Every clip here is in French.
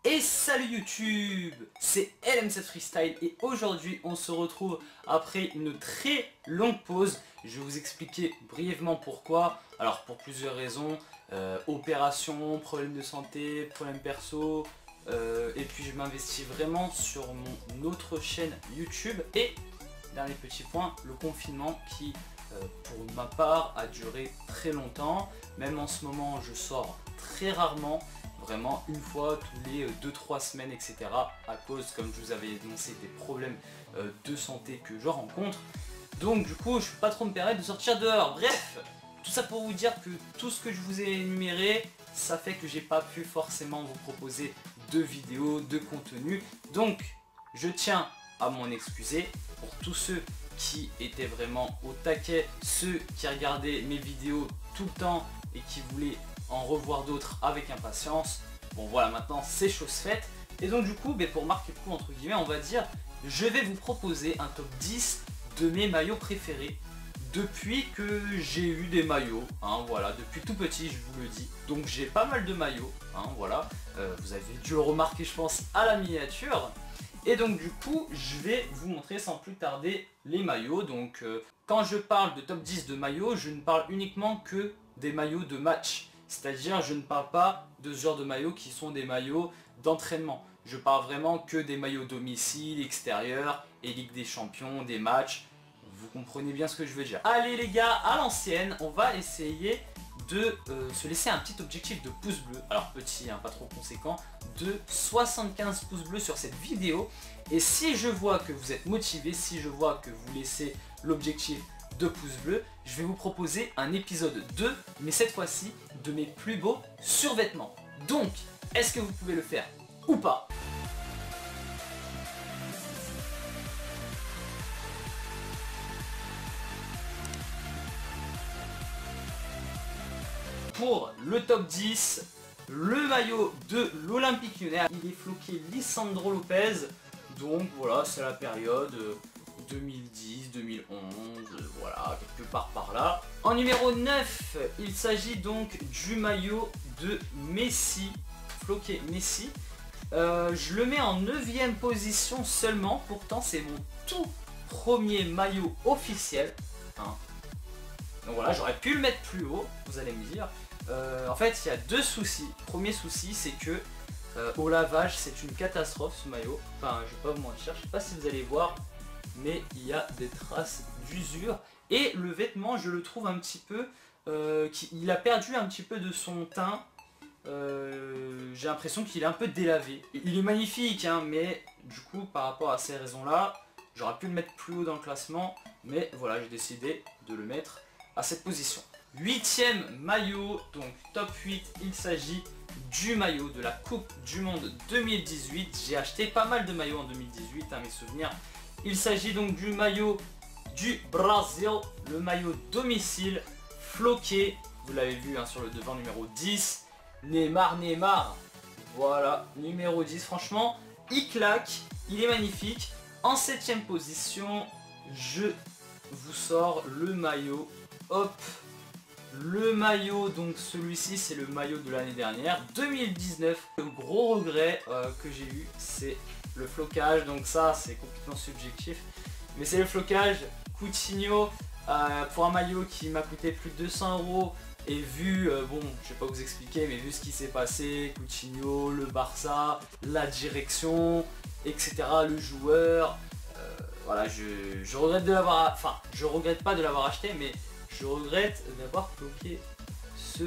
Et salut YouTube, c'est LM7 Freestyle et aujourd'hui on se retrouve après une très longue pause. Je vais vous expliquer brièvement pourquoi. Alors pour plusieurs raisons, opération, problème de santé, problème perso, et puis je m'investis vraiment sur mon autre chaîne YouTube. Et dernier petit point, le confinement qui pour ma part a duré très longtemps. Même en ce moment je sors très rarement. Vraiment une fois tous les 2-3 semaines, etc. à cause, comme je vous avais énoncé, des problèmes de santé que je rencontre. Donc du coup je peux pas trop me permettre de sortir dehors. Bref, tout ça pour vous dire que tout ce que je vous ai énuméré, ça fait que j'ai pas pu forcément vous proposer de vidéos, de contenu. Donc je tiens à m'en excuser pour tous ceux qui étaient vraiment au taquet, ceux qui regardaient mes vidéos tout le temps et qui voulaient en revoir d'autres avec impatience. Bon voilà, maintenant c'est chose faite. Et donc du coup, pour marquer le coup entre guillemets, on va dire, je vais vous proposer un top 10 de mes maillots préférés depuis que j'ai eu des maillots, hein, voilà, depuis tout petit je vous le dis. Donc j'ai pas mal de maillots, hein, voilà, vous avez dû le remarquer je pense à la miniature. Et donc du coup je vais vous montrer sans plus tarder les maillots. Donc quand je parle de top 10 de maillots, je ne parle uniquement que des maillots de match. C'est-à-dire je ne parle pas de ce genre de maillots qui sont des maillots d'entraînement. Je parle vraiment que des maillots domicile, extérieur, et Ligue des Champions, des matchs. Vous comprenez bien ce que je veux dire. Allez les gars, à l'ancienne, on va essayer de se laisser un petit objectif de pouce bleu. Alors petit, hein, pas trop conséquent, de 75 pouces bleus sur cette vidéo. Et si je vois que vous êtes motivé, si je vois que vous laissez l'objectif de pouces bleus, je vais vous proposer un épisode 2, mais cette fois-ci de mes plus beaux survêtements. Donc, est-ce que vous pouvez le faire ou pas? Pour le top 10, le maillot de l'Olympique Lyonnais, il est floqué Lisandro Lopez. Donc voilà, c'est la période 2010, 2011, voilà, quelque part par là. En numéro 9, il s'agit donc du maillot de Messi, floqué Messi. Je le mets en 9ème position seulement, pourtant c'est mon tout premier maillot officiel, hein. Donc voilà, j'aurais pu le mettre plus haut, vous allez me dire. En fait, il y a deux soucis. Premier souci, c'est que au lavage, c'est une catastrophe ce maillot. Enfin, je vais pas vous mentir, je sais pas si vous allez voir, mais il y a des traces d'usure. Et le vêtement, je le trouve un petit peu... il a perdu un petit peu de son teint. J'ai l'impression qu'il est un peu délavé. Il est magnifique, hein, mais du coup, par rapport à ces raisons-là, j'aurais pu le mettre plus haut dans le classement. Mais voilà, j'ai décidé de le mettre à cette position. 8ème maillot, donc top 8, il s'agit du maillot de la Coupe du Monde 2018. J'ai acheté pas mal de maillots en 2018, hein, mes souvenirs. Il s'agit donc du maillot du Brésil, le maillot domicile, floqué, vous l'avez vu, hein, sur le devant, numéro 10. Neymar, voilà, numéro 10, franchement, il claque, il est magnifique. En 7ème position, je vous sors le maillot, hop, le maillot, donc celui-ci c'est le maillot de l'année dernière, 2019. Le gros regret que j'ai eu, c'est le flocage, donc ça c'est complètement subjectif, mais c'est le flocage Coutinho pour un maillot qui m'a coûté plus de 200 €. Et vu, bon, je vais pas vous expliquer, mais vu ce qui s'est passé, Coutinho, le Barça, la direction, etc., le joueur, voilà, je regrette de l'avoir, enfin, je regrette pas de l'avoir acheté, mais je regrette d'avoir bloqué ce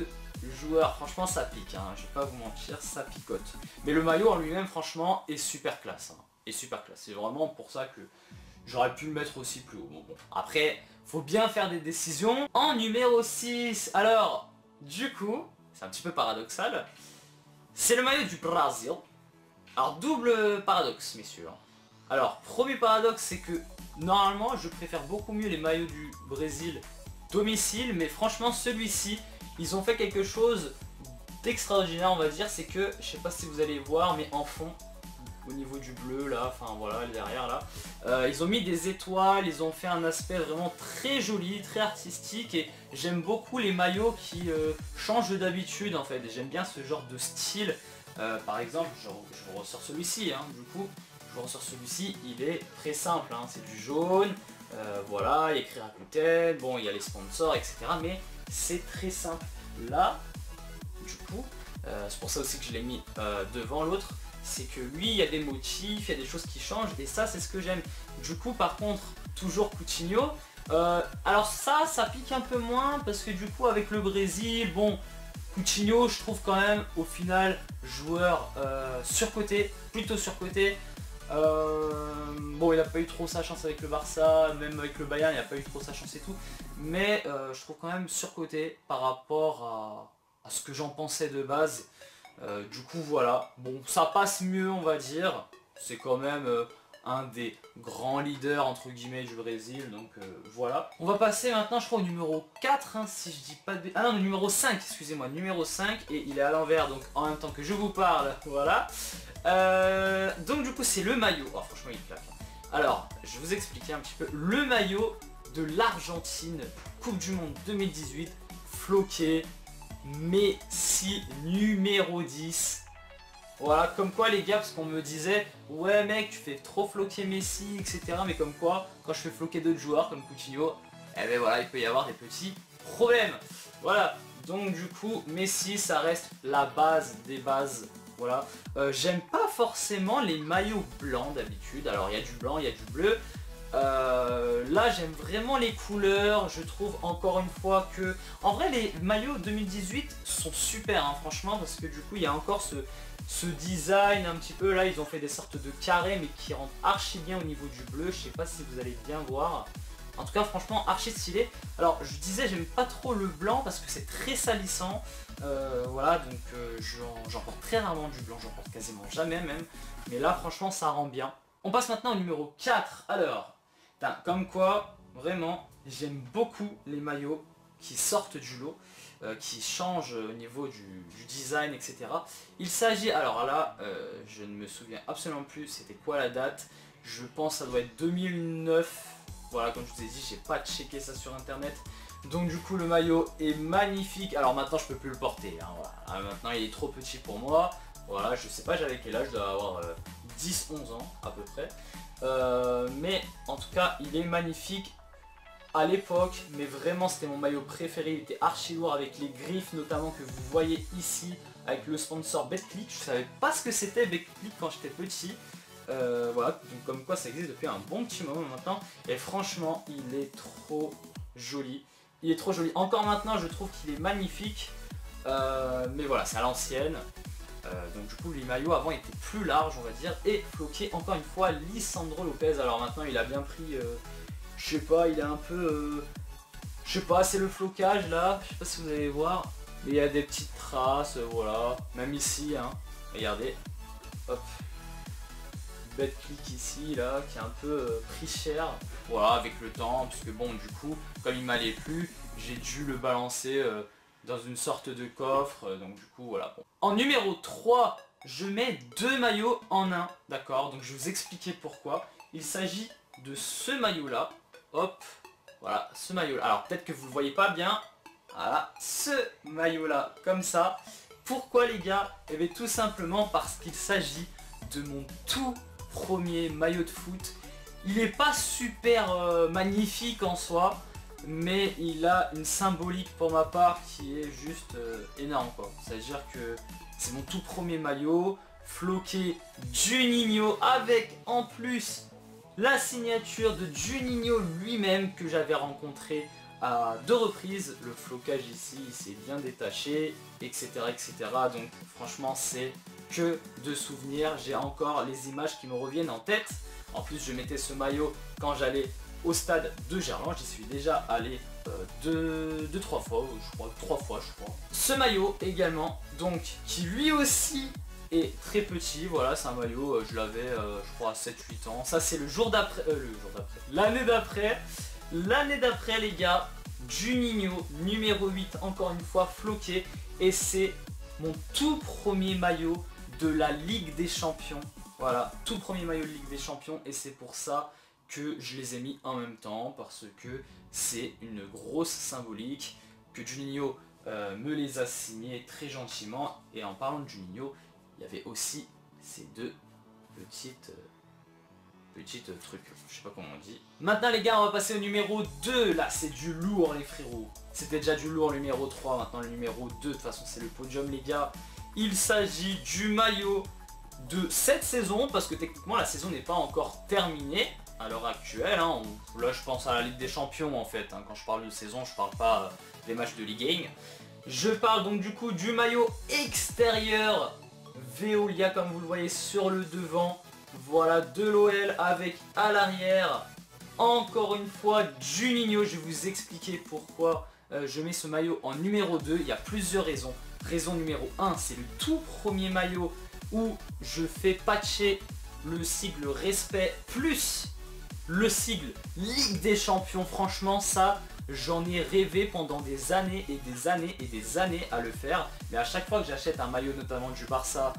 joueur. Franchement, ça pique, hein, je vais pas vous mentir, ça picote. Mais le maillot en lui-même, franchement, est super classe, hein, est super classe. C'est vraiment pour ça que j'aurais pu le mettre aussi plus haut. Bon, après, faut bien faire des décisions. En numéro 6, alors, du coup, c'est un petit peu paradoxal, c'est le maillot du Brésil. Alors, double paradoxe, messieurs. Alors, premier paradoxe, c'est que, normalement, je préfère beaucoup mieux les maillots du Brésil domicile, mais franchement, celui-ci, ils ont fait quelque chose d'extraordinaire, on va dire, c'est que, je sais pas si vous allez voir, mais en fond, au niveau du bleu là, enfin voilà, derrière là, ils ont mis des étoiles, ils ont fait un aspect vraiment très joli, très artistique, et j'aime beaucoup les maillots qui changent d'habitude en fait. J'aime bien ce genre de style Par exemple, je vous ressors celui-ci, hein, du coup, je vous ressors celui-ci, il est très simple, hein, c'est du jaune, voilà, il y a écrit Rakuten, bon, il y a les sponsors, etc. Mais c'est très simple. Là, du coup, c'est pour ça aussi que je l'ai mis devant l'autre, c'est que lui, il y a des motifs, il y a des choses qui changent, et ça, c'est ce que j'aime. Du coup, par contre, toujours Coutinho. Alors ça pique un peu moins, parce que du coup, avec le Brésil, bon, Coutinho, je trouve quand même, au final, joueur surcoté, plutôt surcoté. Bon, il n'a pas eu trop sa chance avec le Barça, même avec le Bayern, il n'a pas eu trop sa chance et tout. Mais je trouve quand même surcoté par rapport à ce que j'en pensais de base. Du coup, voilà. Bon, ça passe mieux, on va dire. C'est quand même un des grands leaders, entre guillemets, du Brésil. Donc voilà. On va passer maintenant, je crois, au numéro 4, hein, si je dis pas de... Ah non, le numéro 5, excusez-moi. Numéro 5, et il est à l'envers, donc en même temps que je vous parle. Voilà. Donc du coup c'est le maillot, oh, franchement il claque. Alors je vais vous expliquer un petit peu le maillot de l'Argentine Coupe du Monde 2018, floqué Messi numéro 10. Voilà, comme quoi les gars, parce qu'on me disait ouais mec tu fais trop floquer Messi etc, mais comme quoi quand je fais floquer d'autres joueurs comme Coutinho, eh ben voilà il peut y avoir des petits problèmes. Voilà, donc du coup Messi ça reste la base des bases. Voilà, j'aime pas forcément les maillots blancs d'habitude, alors il y a du blanc, il y a du bleu. Là j'aime vraiment les couleurs, je trouve encore une fois que... En vrai les maillots 2018 sont super hein, franchement, parce que du coup il y a encore ce design un petit peu, là ils ont fait des sortes de carrés mais qui rentrent archi bien au niveau du bleu, je sais pas si vous allez bien voir. En tout cas franchement archi stylé. Alors je disais j'aime pas trop le blanc parce que c'est très salissant. Voilà donc j'en porte très rarement du blanc, j'en porte quasiment jamais même. Mais là franchement ça rend bien. On passe maintenant au numéro 4. Alors, comme quoi vraiment j'aime beaucoup les maillots qui sortent du lot. Qui changent au niveau du design etc. Il s'agit, alors là je ne me souviens absolument plus c'était quoi la date. Je pense que ça doit être 2009. Voilà, comme je vous ai dit, j'ai pas checké ça sur internet. Donc du coup le maillot est magnifique. Alors maintenant je peux plus le porter, hein, voilà. Maintenant il est trop petit pour moi. Voilà, je sais pas j'avais quel âge, je dois avoir 10-11 ans à peu près. Mais en tout cas il est magnifique à l'époque, mais vraiment c'était mon maillot préféré. Il était archi lourd avec les griffes notamment que vous voyez ici, avec le sponsor Betclic. Je savais pas ce que c'était Betclic quand j'étais petit. Voilà, donc comme quoi ça existe depuis un bon petit moment maintenant. Et franchement, il est trop joli. Il est trop joli. Encore maintenant, je trouve qu'il est magnifique. Mais voilà, c'est à l'ancienne. Donc du coup, les maillots avant étaient plus larges, on va dire. Et floqué, encore une fois, Lisandro Lopez. Alors maintenant, il a bien pris... je sais pas, il est un peu... je sais pas, c'est le flocage là. Je sais pas si vous allez voir. Mais il y a des petites traces, voilà. Même ici, hein. Regardez. Hop. Betclic ici là qui est un peu pris cher, voilà, avec le temps, puisque bon du coup comme il m'allait plus j'ai dû le balancer dans une sorte de coffre, donc du coup voilà. Bon. En numéro 3 je mets deux maillots en un, d'accord, donc je vais vous expliquer pourquoi. Il s'agit de ce maillot là, hop, voilà ce maillot là, alors peut-être que vous le voyez pas bien, voilà ce maillot là comme ça. Pourquoi les gars? Eh bien tout simplement parce qu'il s'agit de mon tout premier maillot de foot. Il n'est pas super magnifique en soi, mais il a une symbolique pour ma part qui est juste énorme quoi. C'est-à-dire que c'est mon tout premier maillot, floqué Juninho, avec en plus la signature de Juninho lui-même que j'avais rencontré à 2 reprises. Le flocage ici il s'est bien détaché, etc. etc. Donc franchement c'est que de souvenirs, j'ai encore les images qui me reviennent en tête. En plus je mettais ce maillot quand j'allais au stade de Gerland, j'y suis déjà allé 2-3 fois, je crois, 3 fois je crois. Ce maillot également, donc qui lui aussi est très petit, voilà c'est un maillot, je l'avais je crois à 7-8 ans. Ça c'est le jour d'après, l'année d'après. L'année d'après les gars, Juninho numéro 8 encore une fois floqué, et c'est mon tout premier maillot de la Ligue des Champions. Voilà, tout premier maillot de Ligue des Champions, et c'est pour ça que je les ai mis en même temps, parce que c'est une grosse symbolique, que Juninho me les a signés très gentiment. Et en parlant de Juninho, il y avait aussi ces deux petites trucs, je sais pas comment on dit. Maintenant les gars, on va passer au numéro 2, là c'est du lourd les frérots. C'était déjà du lourd le numéro 3, maintenant le numéro 2, de toute façon c'est le podium les gars. Il s'agit du maillot de cette saison, parce que techniquement la saison n'est pas encore terminée à l'heure actuelle. Hein. Là je pense à la Ligue des Champions en fait, hein. Quand je parle de saison je parle pas des matchs de Ligue 1. Je parle donc du coup du maillot extérieur Veolia comme vous le voyez sur le devant. Voilà, de l'OL avec à l'arrière, encore une fois, Juninho. Je vais vous expliquer pourquoi je mets ce maillot en numéro 2. Il y a plusieurs raisons. Raison numéro 1, c'est le tout premier maillot où je fais patcher le sigle respect plus le sigle Ligue des Champions. Franchement, ça, j'en ai rêvé pendant des années et des années et des années à le faire. Mais à chaque fois que j'achète un maillot, notamment du Barça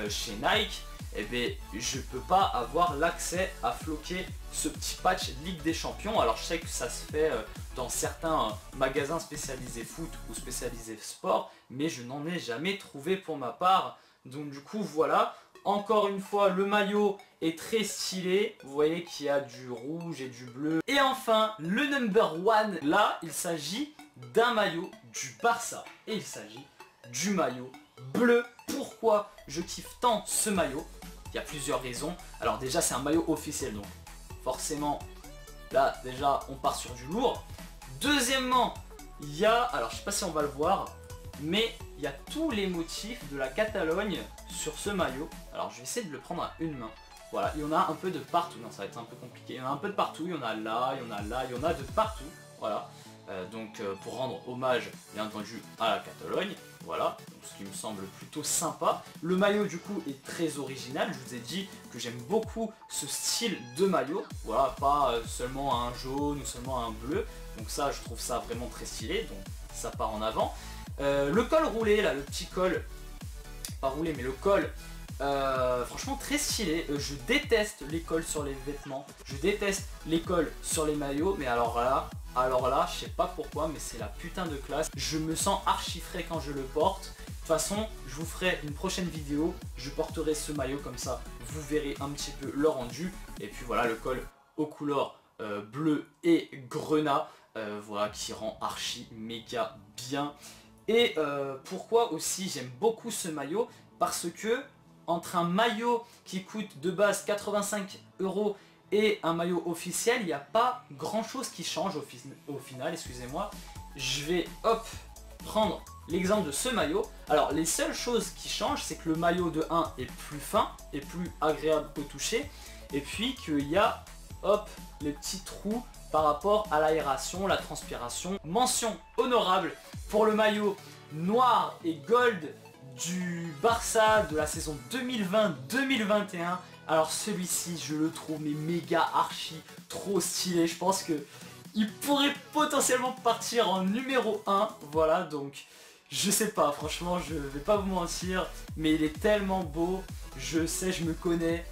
chez Nike, eh bien, je peux pas avoir l'accès à floquer ce petit patch Ligue des Champions. Alors je sais que ça se fait dans certains magasins spécialisés foot ou spécialisés sport, mais je n'en ai jamais trouvé pour ma part. Donc du coup voilà, encore une fois le maillot est très stylé. Vous voyez qu'il y a du rouge et du bleu. Et enfin le number 1, là il s'agit d'un maillot du Barça. Et il s'agit du maillot bleu. Pourquoi je kiffe tant ce maillot? Il y a plusieurs raisons. Alors déjà c'est un maillot officiel, donc forcément là déjà on part sur du lourd. Deuxièmement, il y a, alors je sais pas si on va le voir, mais il y a tous les motifs de la Catalogne sur ce maillot. Alors je vais essayer de le prendre à une main. Voilà, il y en a un peu de partout. Non, ça va être un peu compliqué. Il y en a un peu de partout, il y en a là, il y en a là, il y en a de partout. Voilà. Donc pour rendre hommage bien entendu à la Catalogne, voilà, donc, ce qui me semble plutôt sympa. Le maillot du coup est très original, je vous ai dit que j'aime beaucoup ce style de maillot, voilà, pas seulement un jaune ou seulement un bleu, donc ça je trouve ça vraiment très stylé, donc ça part en avant. Le col roulé là, le petit col, pas roulé mais le col, franchement très stylé. Je déteste les cols sur les vêtements, je déteste les cols sur les maillots, mais alors là, je sais pas pourquoi, mais c'est la putain de classe. Je me sens archi frais quand je le porte. De toute façon, je vous ferai une prochaine vidéo. Je porterai ce maillot comme ça. Vous verrez un petit peu le rendu. Et puis voilà, le col aux couleurs bleu et grenat. Voilà, qui rend archi méga bien. Et pourquoi aussi j'aime beaucoup ce maillot? Parce que entre un maillot qui coûte de base 85 € et un maillot officiel, il n'y a pas grand chose qui change au final, excusez-moi. Je vais hop prendre l'exemple de ce maillot. Alors les seules choses qui changent, c'est que le maillot de 1 est plus fin et plus agréable au toucher, et puis qu'il y a hop les petits trous par rapport à l'aération, la transpiration. Mention honorable pour le maillot noir et gold du Barça de la saison 2020-2021. Alors celui-ci je le trouve mais méga archi trop stylé. Je pense que il pourrait potentiellement partir en numéro 1. Voilà, donc je sais pas, franchement je vais pas vous mentir, mais il est tellement beau. Je sais, je me connais.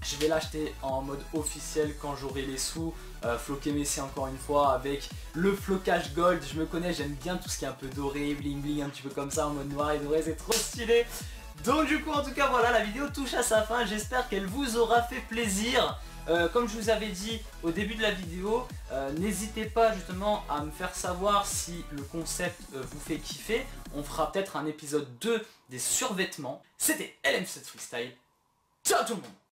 Je vais l'acheter en mode officiel quand j'aurai les sous. Floquer Messi encore une fois avec le flocage gold. Je me connais, j'aime bien tout ce qui est un peu doré, bling bling, un petit peu comme ça en mode noir et doré, c'est trop stylé. Donc du coup en tout cas voilà, la vidéo touche à sa fin. J'espère qu'elle vous aura fait plaisir. Comme je vous avais dit au début de la vidéo, n'hésitez pas justement à me faire savoir si le concept vous fait kiffer. On fera peut-être un épisode 2 des survêtements. C'était LM7 Freestyle. Ciao tout le monde.